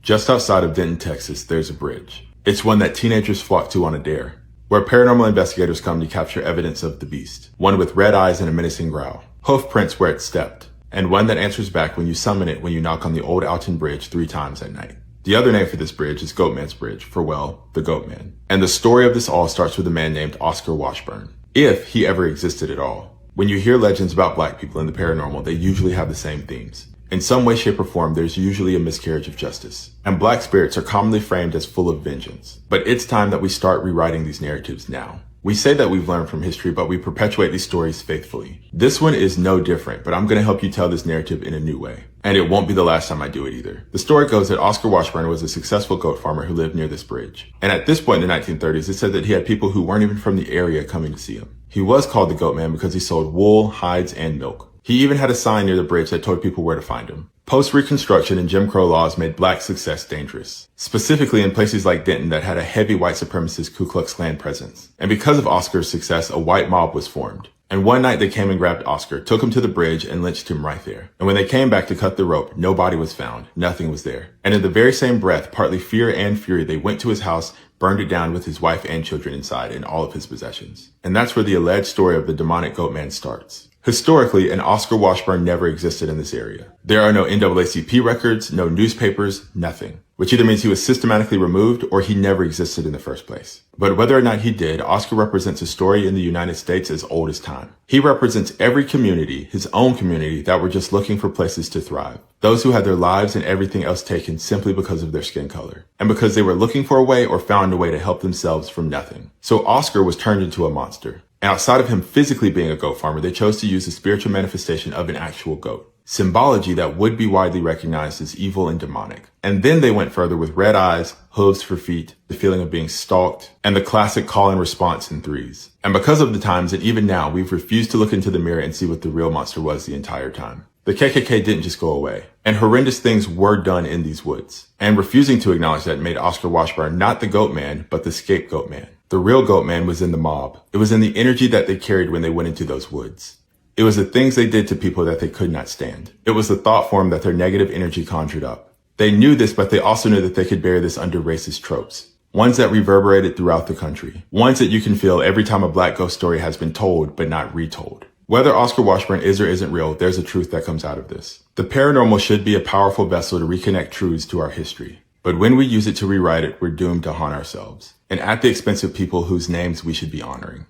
Just outside of Denton, Texas, there's a bridge. It's one that teenagers flock to on a dare, where paranormal investigators come to capture evidence of the beast, one with red eyes and a menacing growl, hoof prints where it stepped, and one that answers back when you summon it when you knock on the old Alton Bridge 3 times at night. The other name for this bridge is Goatman's Bridge, for well, the Goatman. And the story of this all starts with a man named Oscar Washburn, if he ever existed at all. When you hear legends about black people in the paranormal, they usually have the same themes. In some way, shape, or form, there's usually a miscarriage of justice. And black spirits are commonly framed as full of vengeance. But it's time that we start rewriting these narratives now. We say that we've learned from history, but we perpetuate these stories faithfully. This one is no different, but I'm going to help you tell this narrative in a new way. And it won't be the last time I do it either. The story goes that Oscar Washburn was a successful goat farmer who lived near this bridge. And at this point in the 1930s, it said that he had people who weren't even from the area coming to see him. He was called the Goatman because he sold wool, hides, and milk. He even had a sign near the bridge that told people where to find him. Post-Reconstruction and Jim Crow laws made black success dangerous, specifically in places like Denton that had a heavy white supremacist Ku Klux Klan presence. And because of Oscar's success, a white mob was formed. And one night they came and grabbed Oscar, took him to the bridge, and lynched him right there. And when they came back to cut the rope, no body was found. Nothing was there. And in the very same breath, partly fear and fury, they went to his house, burned it down with his wife and children inside and all of his possessions. And that's where the alleged story of the demonic Goatman starts. Historically, an Oscar Washburn never existed in this area. There are no NAACP records, no newspapers, nothing. Which either means he was systematically removed or he never existed in the first place. But whether or not he did, Oscar represents a story in the United States as old as time. He represents every community, his own community, that were just looking for places to thrive. Those who had their lives and everything else taken simply because of their skin color. And because they were looking for a way or found a way to help themselves from nothing. So Oscar was turned into a monster. And outside of him physically being a goat farmer, they chose to use the spiritual manifestation of an actual goat. Symbology that would be widely recognized as evil and demonic. And then they went further with red eyes, hooves for feet, the feeling of being stalked, and the classic call and response in threes. And because of the times, and even now, we've refused to look into the mirror and see what the real monster was the entire time. The KKK didn't just go away, and horrendous things were done in these woods. And refusing to acknowledge that made Oscar Washburn not the Goatman, but the scapegoat man. The real Goatman was in the mob. It was in the energy that they carried when they went into those woods. It was the things they did to people that they could not stand. It was the thought form that their negative energy conjured up. They knew this, but they also knew that they could bury this under racist tropes. Ones that reverberated throughout the country. Ones that you can feel every time a black ghost story has been told, but not retold. Whether Oscar Washburn is or isn't real, there's a truth that comes out of this. The paranormal should be a powerful vessel to reconnect truths to our history. But when we use it to rewrite it, we're doomed to haunt ourselves. And at the expense of people whose names we should be honoring.